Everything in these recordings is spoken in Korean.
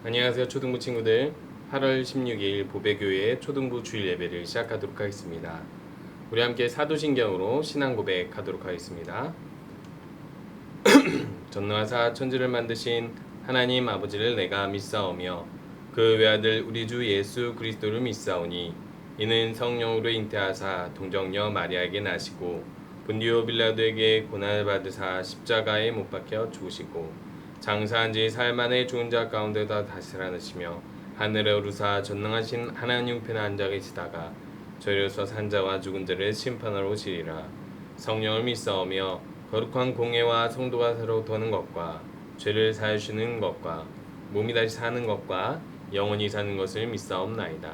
안녕하세요 초등부 친구들. 8월 16일 보배교회 초등부 주일 예배를 시작하도록 하겠습니다. 우리 함께 사도신경으로 신앙 고백하도록 하겠습니다. 전능하사 천지를 만드신 하나님 아버지를 내가 믿사오며 그 외아들 우리 주 예수 그리스도를 믿사오니 이는 성령으로 잉태하사 동정녀 마리아에게 나시고 본디오 빌라도에게 고난을 받으사 십자가에 못 박혀 죽으시고 장사한 지 사흘 만에 죽은 자 가운데다 다시 살아나시며 하늘에 오르사 전능하신 하나님 우편에 앉아 계시다가 저리로서 산자와 죽은 자를 심판하러 오시리라. 성령을 믿사오며 거룩한 공예와 성도가 서로 도는 것과 죄를 사하시는 것과 몸이 다시 사는 것과 영원히 사는 것을 믿사옵나이다.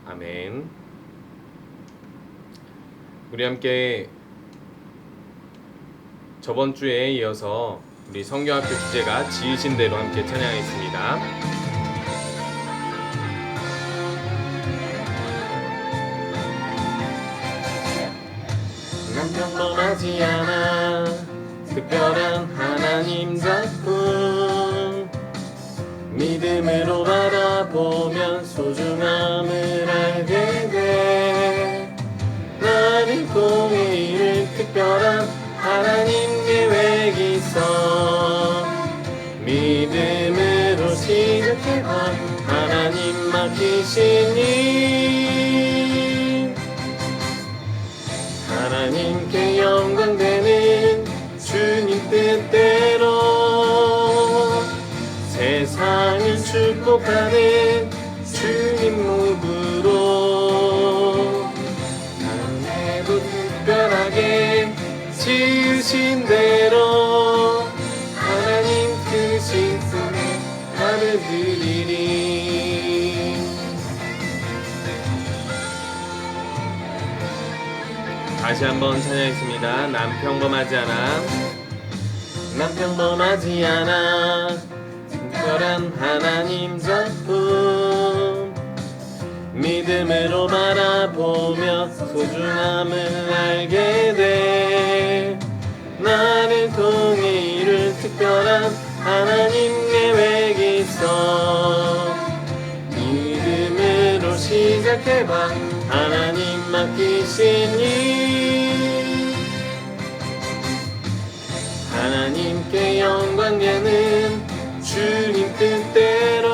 아멘. 우리 함께 저번 주에 이어서 우리 성경학교 주제가 지으신 대로 함께 찬양하겠습니다. 난 평범하지 않아 특별한 하나님 작품 믿음으로 바라보면 소중함을 알게 돼. 나를 통해 이룰 특별한 하나님 계획 있어. 믿음으로 시작해봐. 하나님 맡기신 일 하나님께 영광되는 주님 뜻대로 세상을 축복하는 주님 목으로 하늘에도 특별하게 지으신 대로 하나님 크신 손에 나를 드리리. 다시 한번 찬양했습니다. 난 평범하지 않아. 난 평범하지 않아. 특별한 하나님 작품 믿음으로 바라보며 소중함을 알게 돼. 나를 통해 이룰 특별한 하나님 계획 있어. 믿음으로 시작해봐. 하나님 맡기신 일 하나님께 영광되는 주님 뜻대로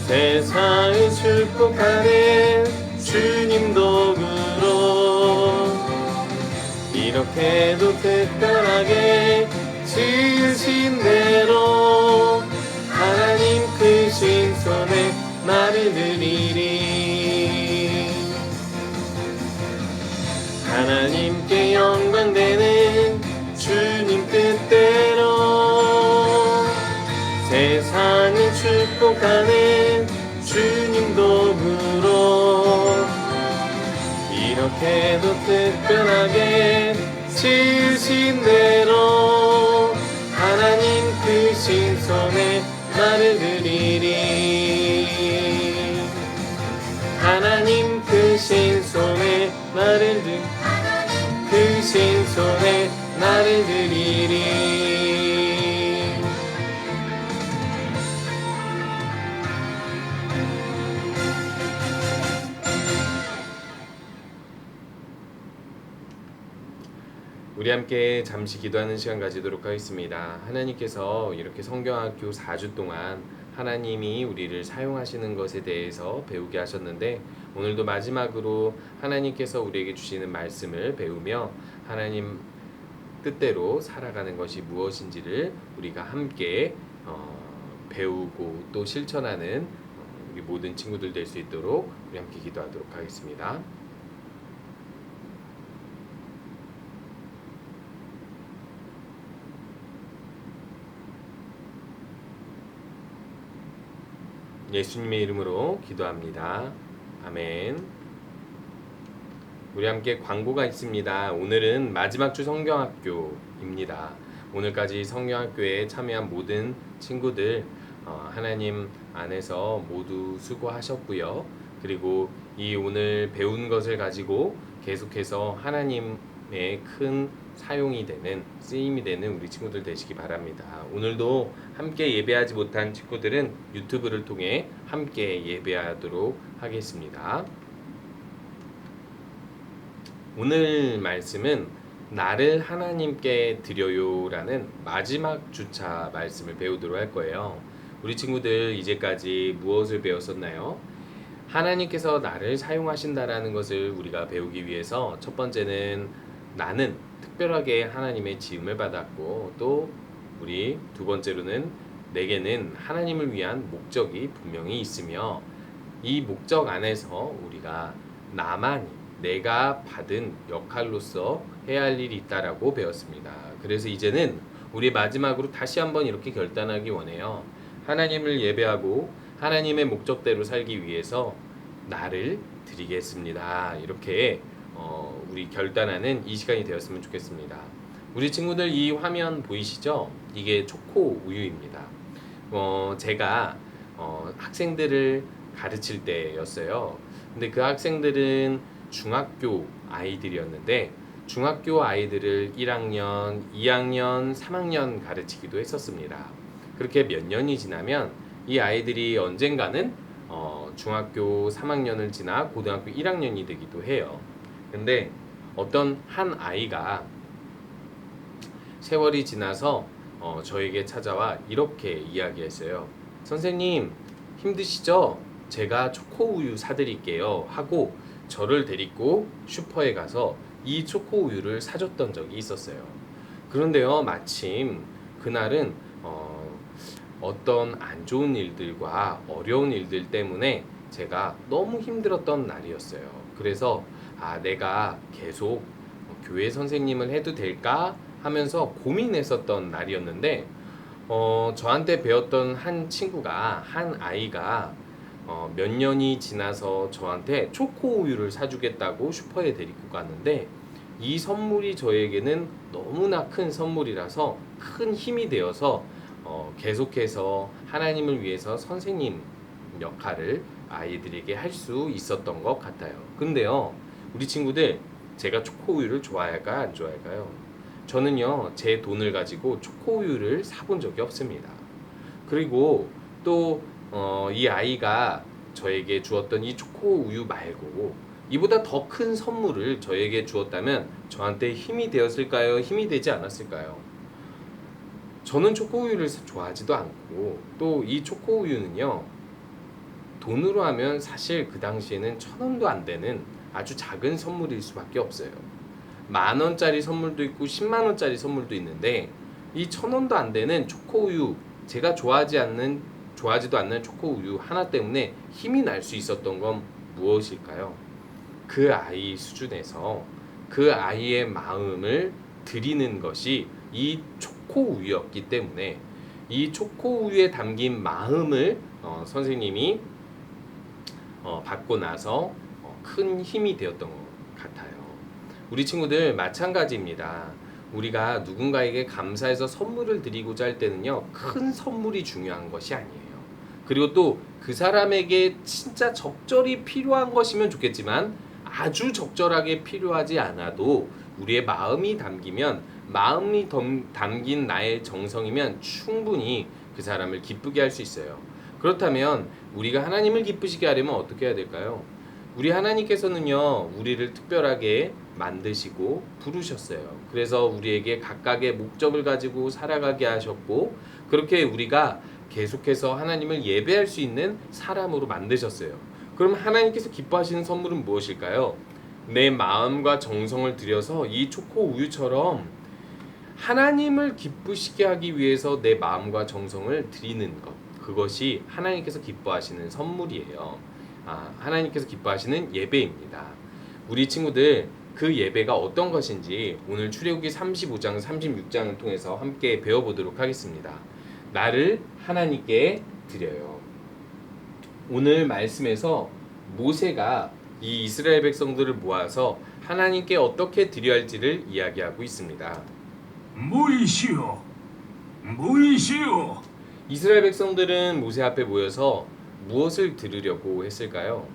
세상을 축복하는 주님 도구로 이렇게도 특별하게 지으신 대로 하나님 크신 손에 나를 드리리. 하나님께 영광되는 주님 뜻대로 세상을 축복하는 주님 도구로 이렇게도 특별하게 지으신 대로 하나님 크신 손에 나를 드리리. 하나님 크신 손에 나를 크신 손에 나를 드리리. 우리 함께 잠시 기도하는 시간 가지도록 하겠습니다. 하나님께서 이렇게 성경학교 4주 동안 하나님이 우리를 사용하시는 것에 대해서 배우게 하셨는데 오늘도 마지막으로 하나님께서 우리에게 주시는 말씀을 배우며 하나님 뜻대로 살아가는 것이 무엇인지를 우리가 함께 배우고 또 실천하는 우리 모든 친구들 될 수 있도록 우리 함께 기도하도록 하겠습니다. 예수님의 이름으로 기도합니다. 아멘. 우리 함께 광고가 있습니다. 오늘은 마지막 주 성경학교입니다. 오늘까지 성경학교에 참여한 모든 친구들 하나님 안에서 모두 수고하셨고요. 그리고 이 오늘 배운 것을 가지고 계속해서 하나님의 큰 사용이 되는, 쓰임이 되는 우리 친구들 되시기 바랍니다. 오늘도 함께 예배하지 못한 친구들은 유튜브를 통해 함께 예배하도록 하겠습니다. 오늘 말씀은 나를 하나님께 드려요라는 마지막 주차 말씀을 배우도록 할 거예요. 우리 친구들 이제까지 무엇을 배웠었나요? 하나님께서 나를 사용하신다라는 것을 우리가 배우기 위해서 첫 번째는 나는 특별하게 하나님의 지음을 받았고, 또 우리 두 번째로는 내게는 하나님을 위한 목적이 분명히 있으며 이 목적 안에서 우리가 나만이 내가 받은 역할로서 해야 할 일이 있다라고 배웠습니다. 그래서 이제는 우리 마지막으로 다시 한번 이렇게 결단하기 원해요. 하나님을 예배하고 하나님의 목적대로 살기 위해서 나를 드리겠습니다. 이렇게 우리 결단하는 이 시간이 되었으면 좋겠습니다. 우리 친구들 이 화면 보이시죠? 이게 초코 우유입니다. 제가 학생들을 가르칠 때였어요. 근데 그 학생들은 중학교 아이들이었는데 중학교 아이들을 1학년, 2학년, 3학년 가르치기도 했었습니다. 그렇게 몇 년이 지나면 이 아이들이 언젠가는 중학교 3학년을 지나 고등학교 1학년이 되기도 해요. 근데 어떤 한 아이가 세월이 지나서 저에게 찾아와 이렇게 이야기했어요. 선생님, 힘드시죠? 제가 초코우유 사드릴게요 하고 저를 데리고 슈퍼에 가서 이 초코우유를 사줬던 적이 있었어요. 그런데요, 마침 그날은 어떤 안 좋은 일들과 어려운 일들 때문에 제가 너무 힘들었던 날이었어요. 그래서 내가 계속 교회 선생님을 해도 될까 하면서 고민했었던 날이었는데 저한테 배웠던 한 친구가, 한 아이가 몇 년이 지나서 저한테 초코우유를 사주겠다고 슈퍼에 데리고 갔는데 이 선물이 저에게는 너무나 큰 선물이라서 큰 힘이 되어서 계속해서 하나님을 위해서 선생님 역할을 아이들에게 할 수 있었던 것 같아요. 근데요, 우리 친구들, 제가 초코우유를 좋아할까요? 안 좋아할까요? 저는요, 제 돈을 가지고 초코우유를 사본 적이 없습니다. 그리고 또 이 아이가 저에게 주었던 이 초코우유 말고 이보다 더 큰 선물을 저에게 주었다면 저한테 힘이 되었을까요? 힘이 되지 않았을까요? 저는 초코우유를 좋아하지도 않고, 또 이 초코우유는요, 돈으로 하면 사실 그 당시에는 1,000원도 안 되는 아주 작은 선물일 수밖에 없어요. 10,000원짜리 선물도 있고 100,000원짜리 선물도 있는데 이 1,000원도 안 되는 초코우유, 제가 좋아하지도 않는 초코우유 하나 때문에 힘이 날 수 있었던 건 무엇일까요? 그 아이 수준에서 그 아이의 마음을 드리는 것이 이 초코우유였기 때문에 이 초코우유에 담긴 마음을 선생님이 받고 나서 큰 힘이 되었던 것 같아요. 우리 친구들 마찬가지입니다. 우리가 누군가에게 감사해서 선물을 드리고자 할 때는요, 큰 선물이 중요한 것이 아니에요. 그리고 또 그 사람에게 진짜 적절히 필요한 것이면 좋겠지만 아주 적절하게 필요하지 않아도 우리의 마음이 담기면, 마음이 담긴 나의 정성이면 충분히 그 사람을 기쁘게 할 수 있어요. 그렇다면 우리가 하나님을 기쁘시게 하려면 어떻게 해야 될까요? 우리 하나님께서는요, 우리를 특별하게 만드시고 부르셨어요. 그래서 우리에게 각각의 목적을 가지고 살아가게 하셨고, 그렇게 우리가 계속해서 하나님을 예배할 수 있는 사람으로 만드셨어요. 그럼 하나님께서 기뻐하시는 선물은 무엇일까요? 내 마음과 정성을 들여서 이 초코 우유처럼 하나님을 기쁘시게 하기 위해서 내 마음과 정성을 드리는 것, 그것이 하나님께서 기뻐하시는 선물이에요. 하나님께서 기뻐하시는 예배입니다. 우리 친구들, 그 예배가 어떤 것인지 오늘 출애굽기 35장, 36장을 통해서 함께 배워보도록 하겠습니다. 나를 하나님께 드려요. 오늘 말씀에서 모세가 이 이스라엘 백성들을 모아서 하나님께 어떻게 드려야 할지를 이야기하고 있습니다. 모이시오, 모이시오. 이스라엘 백성들은 모세 앞에 모여서 무엇을 들으려고 했을까요?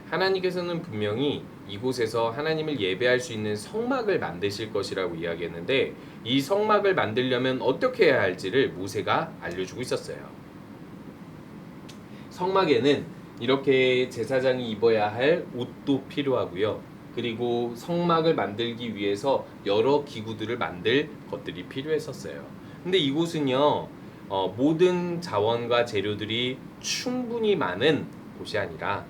하나님께서는 분명히 이곳에서 하나님을 예배할 수 있는 성막을 만드실 것이라고 이야기했는데 이 성막을 만들려면 어떻게 해야 할지를 모세가 알려주고 있었어요. 성막에는 이렇게 제사장이 입어야 할 옷도 필요하고요. 그리고 성막을 만들기 위해서 여러 기구들을 만들 것들이 필요했었어요. 근데 이곳은요, 모든 자원과 재료들이 충분히 많은 곳이 아니라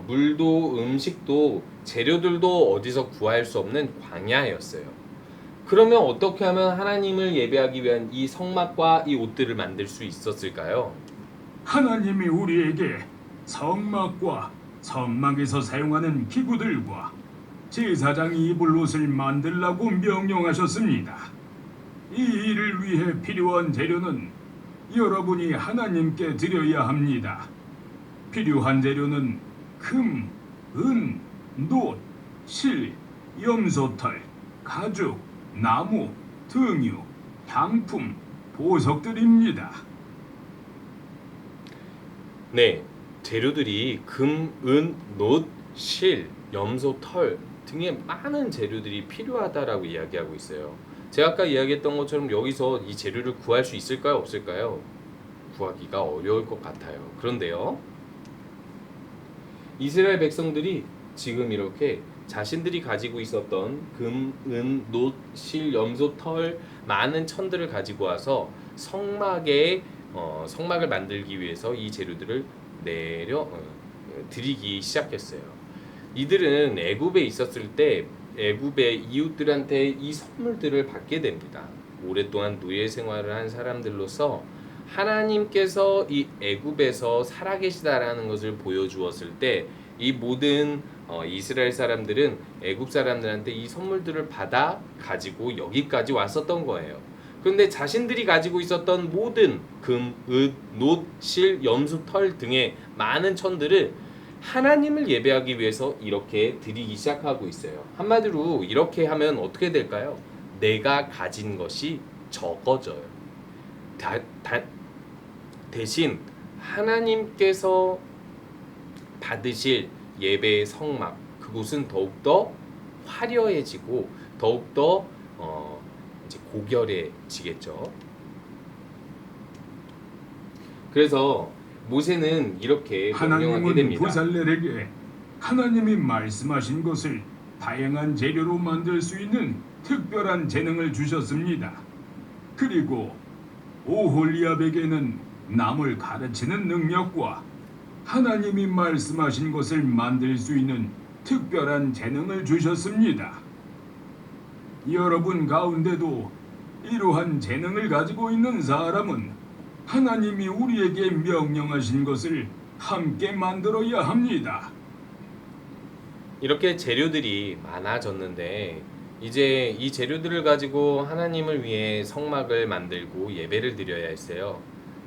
물도 음식도 재료들도 어디서 구할 수 없는 광야였어요. 그러면 어떻게 하면 하나님을 예배하기 위한 이 성막과 이 옷들을 만들 수 있었을까요? 하나님이 우리에게 성막과 성막에서 사용하는 기구들과 제사장이 입을 옷을 만들라고 명령하셨습니다. 이 일을 위해 필요한 재료는 여러분이 하나님께 드려야 합니다. 필요한 재료는 금, 은, 놋, 실, 염소털, 가죽, 나무, 등유, 향품, 보석들입니다. 네, 재료들이 금, 은, 놋, 실, 염소, 털 등의 많은 재료들이 필요하다라고 이야기하고 있어요. 제가 아까 이야기했던 것처럼 여기서 이 재료를 구할 수 있을까요? 없을까요? 구하기가 어려울 것 같아요. 그런데요, 이스라엘 백성들이 지금 이렇게 자신들이 가지고 있었던 금, 은, 놋, 실, 염소, 털 많은 천들을 가지고 와서 성막을 만들기 위해서 이 재료들을 드리기 시작했어요. 이들은 애굽에 있었을 때 애굽의 이웃들한테 이 선물들을 받게 됩니다. 오랫동안 노예 생활을 한 사람들로서 하나님께서 이 애굽에서 살아계시다라는 것을 보여주었을 때 이 모든 이스라엘 사람들은 애굽 사람들한테 이 선물들을 받아 가지고 여기까지 왔었던 거예요. 그런데 자신들이 가지고 있었던 모든 금, 은, 놋, 실, 염소, 털 등의 많은 천들을 하나님을 예배하기 위해서 이렇게 드리기 시작하고 있어요. 한마디로 이렇게 하면 어떻게 될까요? 내가 가진 것이 적어져요. 대신 하나님께서 받으실 예배의 성막, 그곳은 더욱더 화려해지고 더욱더 이제 고결해지겠죠. 그래서 모세는 이렇게 명령하게 하나님은 됩니다. 부살렐에게 하나님이 말씀하신 것을 다양한 재료로 만들 수 있는 특별한 재능을 주셨습니다. 그리고 오홀리압에게는 남을 가르치는 능력과 하나님이 말씀하신 것을 만들 수 있는 특별한 재능을 주셨습니다. 여러분 가운데도 이러한 재능을 가지고 있는 사람은 하나님이 우리에게 명령하신 것을 함께 만들어야 합니다. 이렇게 재료들이 많아졌는데 이제 이 재료들을 가지고 하나님을 위해 성막을 만들고 예배를 드려야 했어요.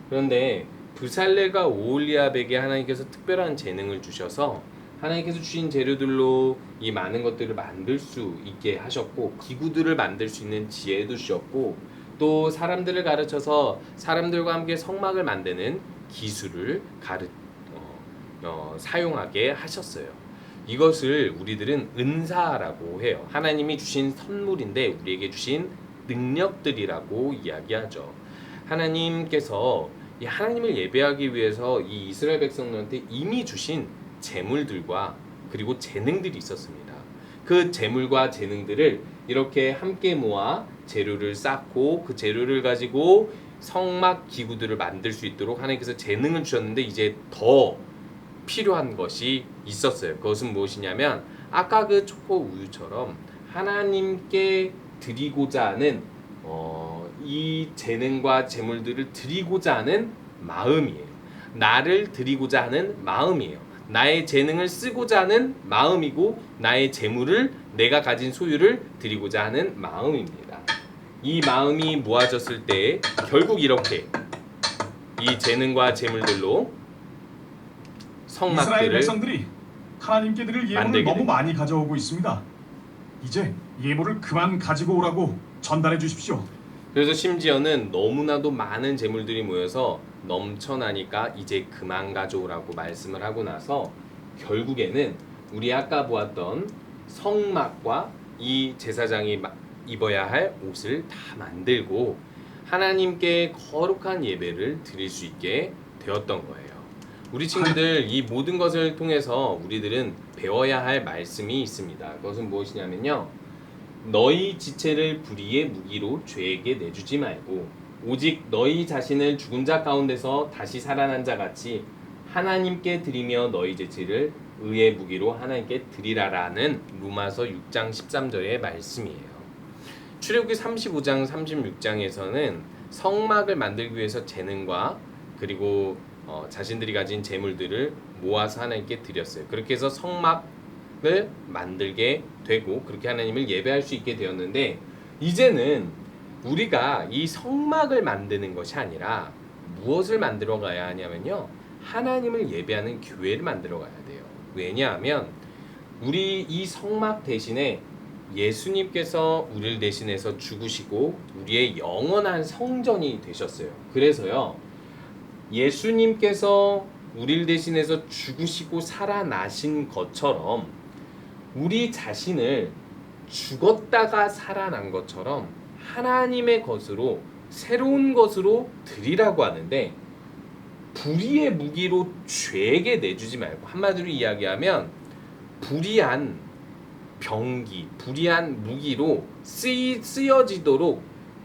그런데 부살레가 오홀리압에게 하나님께서 특별한 재능을 주셔서 하나님께서 주신 재료들로 이 많은 것들을 만들 수 있게 하셨고 기구들을 만들 수 있는 지혜도 주셨고 또 사람들을 가르쳐서 사람들과 함께 성막을 만드는 기술을 사용하게 하셨어요. 이것을 우리들은 은사라고 해요. 하나님이 주신 선물인데 우리에게 주신 능력들이라고 이야기하죠. 하나님께서 이 하나님을 예배하기 위해서 이 이스라엘 백성들한테 이미 주신 재물들과 그리고 재능들이 있었습니다. 그 재물과 재능들을 이렇게 함께 모아 재료를 쌓고 그 재료를 가지고 성막 기구들을 만들 수 있도록 하나님께서 재능을 주셨는데 이제 더 필요한 것이 있었어요. 그것은 무엇이냐면 아까 그 초코 우유처럼 하나님께 드리고자 하는 이 재능과 재물들을 드리고자 하는 마음이에요. 나를 드리고자 하는 마음이에요. 나의 재능을 쓰고자 하는 마음이고 나의 재물을 내가 가진 소유를 드리고자 하는 마음입니다. 이 마음이 모아졌을 때 결국 이렇게 이 재능과 재물들로 이스라엘 성막들을 백성들이 하나님께 드릴 예물을 만들게 너무 됩니다. 많이 가져오고 있습니다. 이제 예물을 그만 가지고 오라고 전달해 주십시오. 그래서 심지어는 너무나도 많은 재물들이 모여서 넘쳐나니까 이제 그만 가져오라고 말씀을 하고 나서 결국에는 우리 아까 보았던 성막과 이 제사장이 입어야 할 옷을 다 만들고 하나님께 거룩한 예배를 드릴 수 있게 되었던 거예요. 우리 친구들, 이 모든 것을 통해서 우리들은 배워야 할 말씀이 있습니다. 그것은 무엇이냐면요, 너희 지체를 불의의 무기로 죄에게 내주지 말고 오직 너희 자신을 죽은 자 가운데서 다시 살아난 자 같이 하나님께 드리며 너희 지체를 의의 무기로 하나님께 드리라라는 로마서 6장 13절의 말씀이에요. 출애굽기 35장 36장에서는 성막을 만들기 위해서 재능과 그리고 자신들이 가진 재물들을 모아서 하나님께 드렸어요. 그렇게 해서 성막을 만들게 되고 그렇게 하나님을 예배할 수 있게 되었는데, 이제는 우리가 이 성막을 만드는 것이 아니라 무엇을 만들어 가야 하냐면요, 하나님을 예배하는 교회를 만들어 가야 돼요. 왜냐하면 우리 이 성막 대신에 예수님께서 우리를 대신해서 죽으시고 우리의 영원한 성전이 되셨어요. 그래서요, 예수님께서 우리를 대신해서 죽으시고 살아나신 것처럼 우리 자신을 죽었다가 살아난 것처럼 하나님의 것으로, 새로운 것으로 드리라고 하는데, 불의의 무기로 죄에게 내주지 말고, 한마디로 이야기하면 불의한 병기, 불의한 무기로 쓰여지도록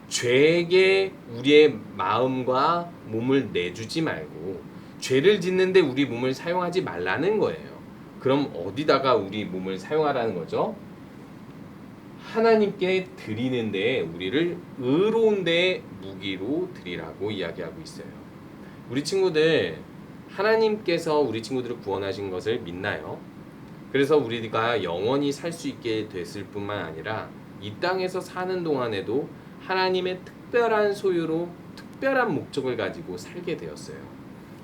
죄에게 우리의 마음과 몸을 내주지 말고 죄를 짓는데 우리 몸을 사용하지 말라는 거예요. 그럼 어디다가 우리 몸을 사용하라는 거죠? 하나님께 드리는데 우리를 의로운 데 무기로 드리라고 이야기하고 있어요. 우리 친구들, 하나님께서 우리 친구들을 구원하신 것을 믿나요? 그래서 우리가 영원히 살 수 있게 됐을 뿐만 아니라 이 땅에서 사는 동안에도 하나님의 특별한 소유로 특별한 목적을 가지고 살게 되었어요.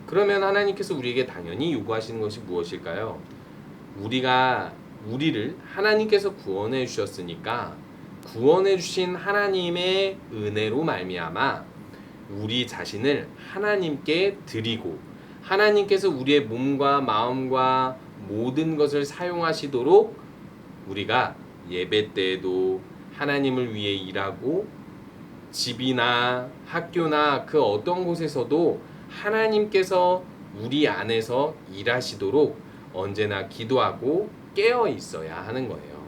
그러면 하나님께서 우리에게 당연히 요구하시는 것이 무엇일까요? 우리를 하나님께서 구원해 주셨으니까 구원해 주신 하나님의 은혜로 말미암아 우리 자신을 하나님께 드리고, 하나님께서 우리의 몸과 마음과 모든 것을 사용하시도록 우리가 예배 때에도 하나님을 위해 일하고, 집이나 학교나 그 어떤 곳에서도 하나님께서 우리 안에서 일하시도록 언제나 기도하고 깨어 있어야 하는 거예요.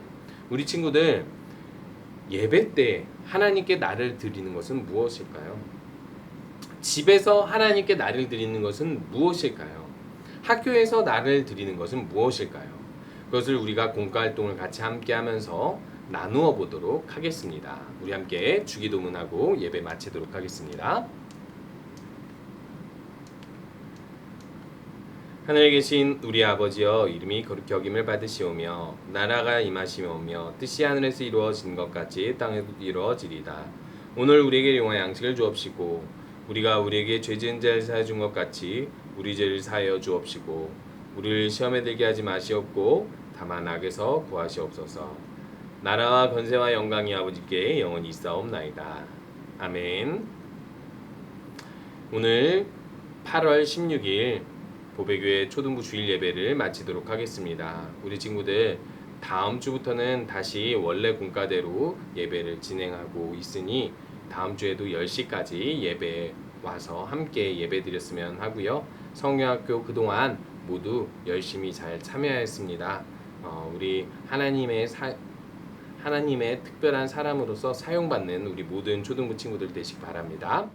우리 친구들, 예배 때 하나님께 나를 드리는 것은 무엇일까요? 집에서 하나님께 나를 드리는 것은 무엇일까요? 학교에서 나를 드리는 것은 무엇일까요? 그것을 우리가 공과활동을 같이 함께 하면서 나누어 보도록 하겠습니다. 우리 함께 주기도문하고 예배 마치도록 하겠습니다. 하늘에 계신 우리 아버지여, 이름이 거룩히 여김을 받으시오며 나라가 임하시오며 뜻이 하늘에서 이루어진 것 같이 땅에도 이루어지리다. 오늘 우리에게 용할 양식을 주옵시고 우리가 우리에게 죄 지은 자를 사하여 준 것 같이 우리 죄를 사하여 주옵시고 우리를 시험에 들게 하지 마시옵고 다만 악에서 구하시옵소서. 나라와 권세와 영광이 아버지께 영원히 있사옵나이다. 아멘. 오늘 8월 16일 보배교회 초등부 주일 예배를 마치도록 하겠습니다. 우리 친구들, 다음 주부터는 다시 원래 공과대로 예배를 진행하고 있으니 다음 주에도 10시까지 예배 와서 함께 예배 드렸으면 하고요. 성경학교 그동안 모두 열심히 잘 참여하였습니다. 우리 하나님의 특별한 사람으로서 사용받는 우리 모든 초등부 친구들 되시기 바랍니다.